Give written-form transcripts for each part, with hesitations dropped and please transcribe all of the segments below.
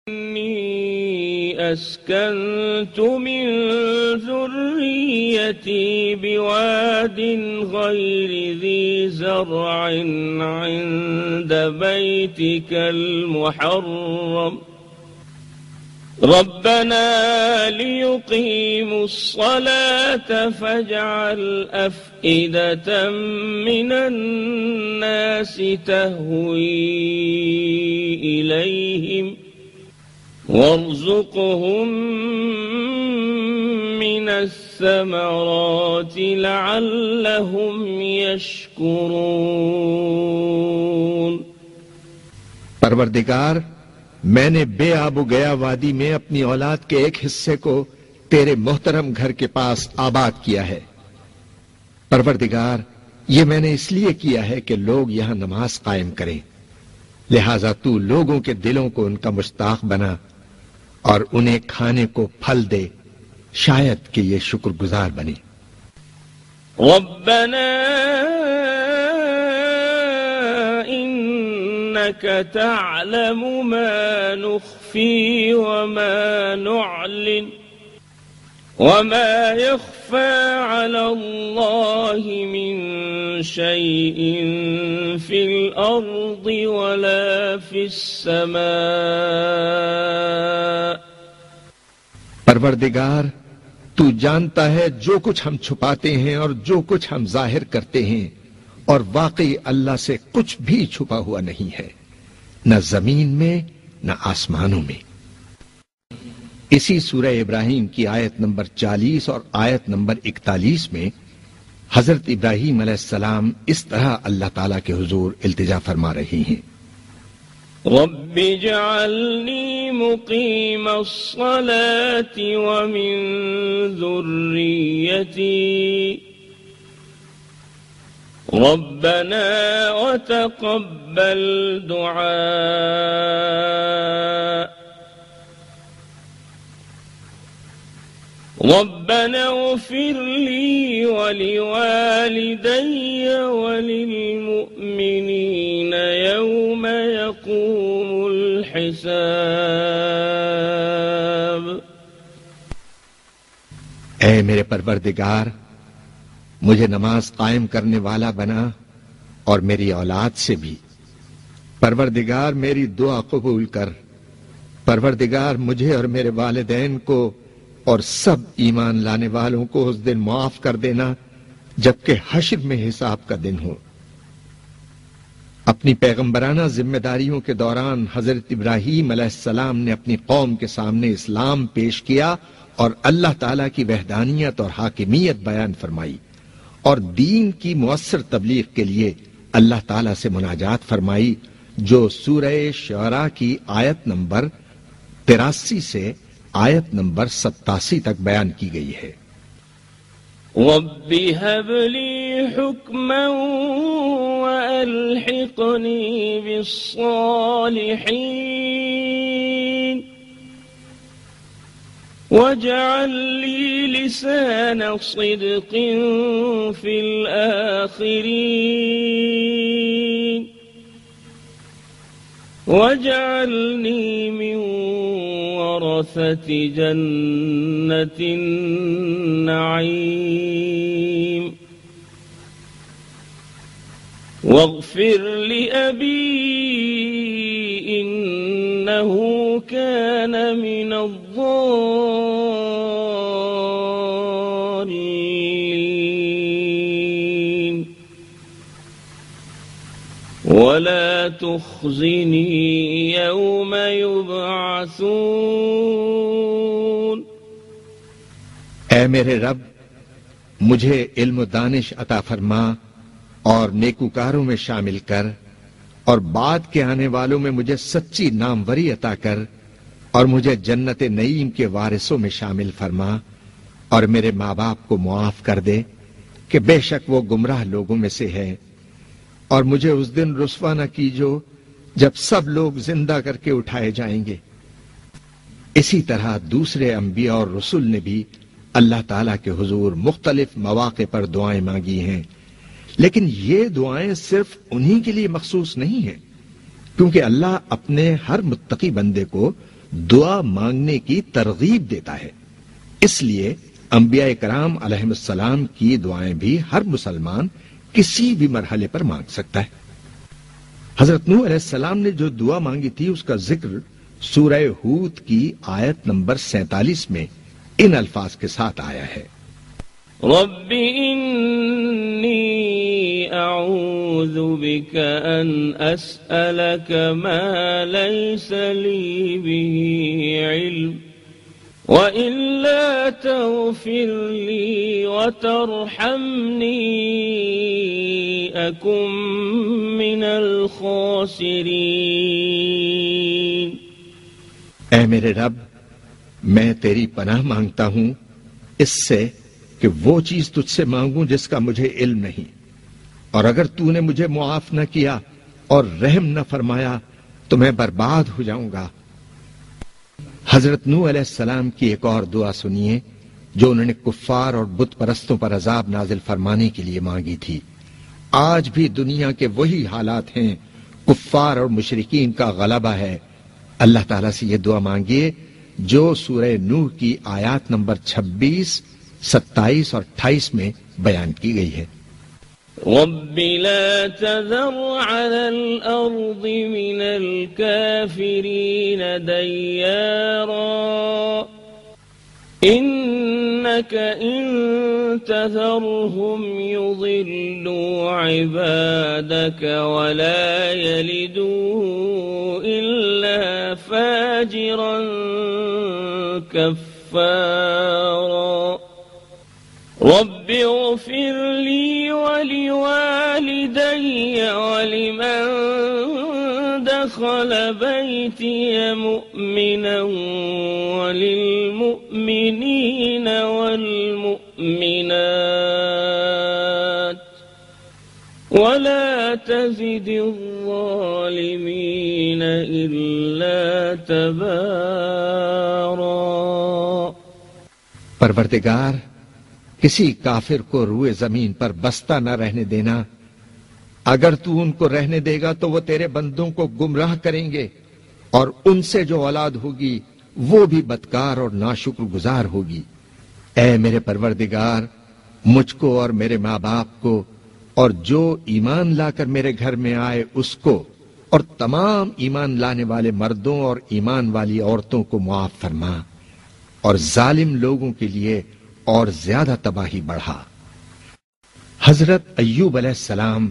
إني أسكنت من ذريتي بواد غير ذي زرع عند بيتك المحرم ربنا ليقيموا الصلاة فاجعل أفئدة من الناس تهوي إليهم وارزقهم من الثمرات لعلهم يشكرون۔ پروردگار، میں نے بے آب و گیا وادی میں اپنی اولاد کے ایک حصے کو تیرے محترم گھر کے پاس آباد کیا ہے۔ پروردگار، یہ میں نے اس لیے کیا ہے کہ لوگ یہاں نماز قائم کریں، لہذا تو لوگوں کے دلوں کو ان کا مشتاق بنا اور انہیں کھانے کو پھل دے، شاید کہ یہ شکر گزار بنے۔ ربنا إنك تعلم ما نخفي وما نعلن وما يخفى على الله من شيء في الأرض ولا في السماء۔ پروردگار، تو جانتا ہے جو کچھ ہم چھپاتے ہیں اور جو کچھ ہم ظاہر کرتے ہیں، اور واقعی اللہ سے کچھ بھی چھپا ہوا نہیں ہے، نہ زمین میں نہ آسمانوں میں۔ اسی سورہ ابراہیم کی آیت نمبر 40 اور آیت نمبر 41 میں حضرت ابراہیم علیہ السلام اس طرح اللہ تعالیٰ کے حضور التجا فرما رہی ہیں، رب اجعلنی مقیم الصلاة ومن ذریتی ربنا وتقبل دعاء ربنا اغفر لي ولوالدي وللمؤمنين يوم يقوم الحساب۔ اے میرے پروردگار، مجھے نماز قائم کرنے والا بنا اور میری اولاد سے بھی۔ پروردگار، میری دعا قبول کر۔ پروردگار، مجھے اور میرے والدین کو اور سب ایمان لانے والوں کو اس دن معاف کر دینا جبکہ حشر میں حساب کا دن ہو۔ اپنی پیغمبرانہ ذمہ داریوں کے دوران حضرت ابراہیم علیہ السلام نے اپنی قوم کے سامنے اسلام پیش کیا اور اللہ تعالیٰ کی وحدانیت اور حاکمیت بیان فرمائی، اور دین کی مؤثر تبلیغ کے لیے اللہ تعالیٰ سے مناجات فرمائی، جو سورہ شعراء کی آیت نمبر 83 سے آیت نمبر 87 تک بیان کی گئی ہے۔ رب هب لي حكما وألحقني بالصالحين واجعل لي لسان صدق في الآخرين واجعلني من ورثة جنة النعيم واغفر لأبي إنه كان من الضالين ولا تخزني يوم يبعثون۔ اے میرے رب، مجھے علم و دانش عطا فرما اور نیکوکاروں میں شامل کر، اور بعد کے آنے والوں میں مجھے سچی ناموری عطا کر، اور مجھے جنت نعیم کے وارثوں میں شامل فرما، اور میرے ماں باپ کو معاف کر دے کہ بے شک وہ گمراہ لوگوں میں سے ہے، اور مجھے اس دن رسوا نہ کیجو جب سب لوگ زندہ کر کے اٹھائے جائیں گے۔ اسی طرح دوسرے انبیاء اور رسل نے بھی اللہ تعالیٰ کے حضور مختلف مواقع پر دعائیں مانگی ہیں، لیکن یہ دعائیں صرف انہی کے لیے مخصوص نہیں ہیں، کیونکہ اللہ اپنے ہر متقی بندے کو دعا مانگنے کی ترغیب دیتا ہے۔ اس لیے انبیاء کرام علیہم السلام کی دعائیں بھی ہر مسلمان کسی بھی مرحلے پر مانگ سکتا ہے۔ حضرت نوح علیہ السلام نے جو دعا مانگی تھی اس کا ذکر سورہ ہود کی آیت نمبر 47 میں ان الفاظ کے ساتھ آیا ہے: رب انی اعوذ بک ان اسألک ما لیس لی به علم وَإِلَّا تَغْفِرْ لِي وَتَرْحَمْنِي أَكُن مِّنَ الْخَاسِرِينَ۔ اے میرے رب، میں تیری پناہ مانگتا ہوں اس سے کہ وہ چیز تجھ سے مانگوں جس کا مجھے علم نہیں، اور اگر تو نے مجھے معاف نہ کیا اور رحم نہ فرمایا تو میں برباد ہو جاؤں گا۔ حضرت نوح علیہ السلام کی ایک اور دعا سنیے جو انہوں نے کفار اور بت پرستوں پر عذاب نازل فرمانے کے لیے مانگی تھی۔ آج بھی دنیا کے وہی حالات ہیں، کفار اور مشرکین کا غلبہ ہے۔ اللہ تعالیٰ سے یہ دعا مانگیے جو سورہ نوح کی آیات نمبر 26، 27 اور 28 میں بیان کی گئی ہے۔ رب لا تذر على الأرض من الكافرين ديارا إنك إن تذرهم يضلوا عبادك ولا يلدوا إلا فاجرا كفارا رب اغفر لي ولوالدي ولمن دخل بيتي مؤمنا وللمؤمنين والمؤمنات ولا تزد الظالمين إلا تبارا۔ پروردگار، کسی کافر کو روئے زمین پر بستہ نہ رہنے دینا۔ اگر تو ان کو رہنے دے گا تو وہ تیرے بندوں کو گمراہ کریں گے، اور ان سے جو اولاد ہوگی وہ بھی بدکار اور ناشکر گزار ہوگی۔ اے میرے پروردگار، مجھ کو اور میرے ماں باپ کو اور جو ایمان لا کر میرے گھر میں آئے اس کو اور تمام ایمان لانے والے مردوں اور ایمان والی عورتوں کو معاف فرما، اور ظالم لوگوں کے لیے اور زیادہ تباہی بڑھا۔ حضرت ایوب علیہ السلام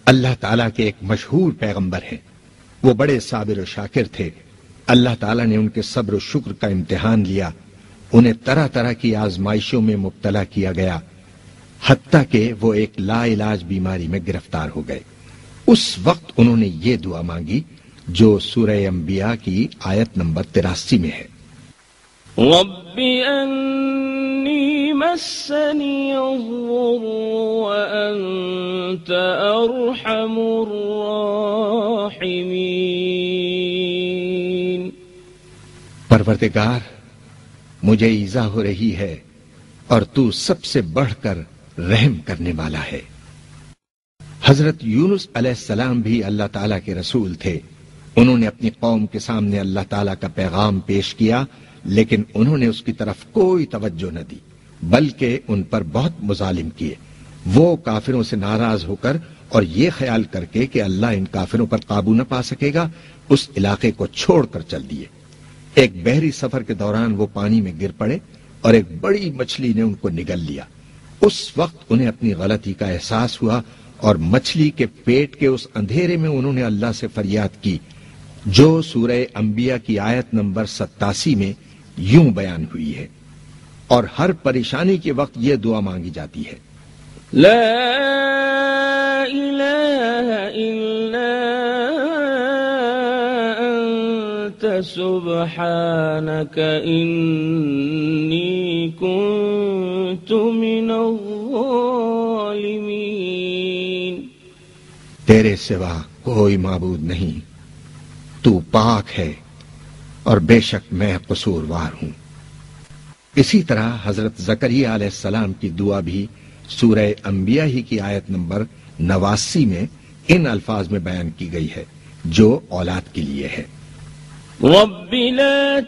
اللہ تعالیٰ کے ایک مشہور پیغمبر ہیں۔ وہ بڑے صابر و شاکر تھے۔ اللہ تعالیٰ نے ان کے صبر و شکر کا امتحان لیا، انہیں طرح طرح کی آزمائشوں میں مبتلا کیا گیا، حتیٰ کہ وہ ایک لا علاج بیماری میں گرفتار ہو گئے۔ اس وقت انہوں نے یہ دعا مانگی جو سورہ انبیاء کی آیت نمبر 83 میں ہے: رب انی مسنی الضر وانت ارحم الراحمین۔ پروردگار، مجھے ایذا ہو رہی ہے اور تو سب سے بڑھ کر رحم کرنے والا ہے۔ حضرت یونس علیہ السلام بھی اللہ تعالیٰ کے رسول تھے۔ انہوں نے اپنی قوم کے سامنے اللہ تعالیٰ کا پیغام پیش کیا، لیکن انہوں نے اس کی طرف کوئی توجہ نہ دی، بلکہ ان پر بہت مظالم کیے۔ وہ کافروں سے ناراض ہو کر اور یہ خیال کر کے کہ اللہ ان کافروں پر قابو نہ پا سکے گا، اس علاقے کو چھوڑ کر چل دیے۔ ایک بحری سفر کے دوران وہ پانی میں گر پڑے اور ایک بڑی مچھلی نے ان کو نگل لیا۔ اس وقت انہیں اپنی غلطی کا احساس ہوا اور مچھلی کے پیٹ کے اس اندھیرے میں انہوں نے اللہ سے فریاد کی جو سورہ انبیاء کی آیت نمبر 87 میں یوں بیان ہوئی ہے، اور ہر پریشانی کے وقت یہ دعا مانگی جاتی ہے: لا الہ الا انت سبحانک انی کنت من الظالمین۔ تیرے سوا کوئی معبود نہیں، تو پاک ہے اور بے شک میں قصوروار ہوں۔ اسی طرح حضرت زکریا علیہ السلام کی دعا بھی سورہ انبیاء ہی کی آیت نمبر 89 میں ان الفاظ میں بیان کی گئی ہے جو اولاد کے لیے ہے: رب لا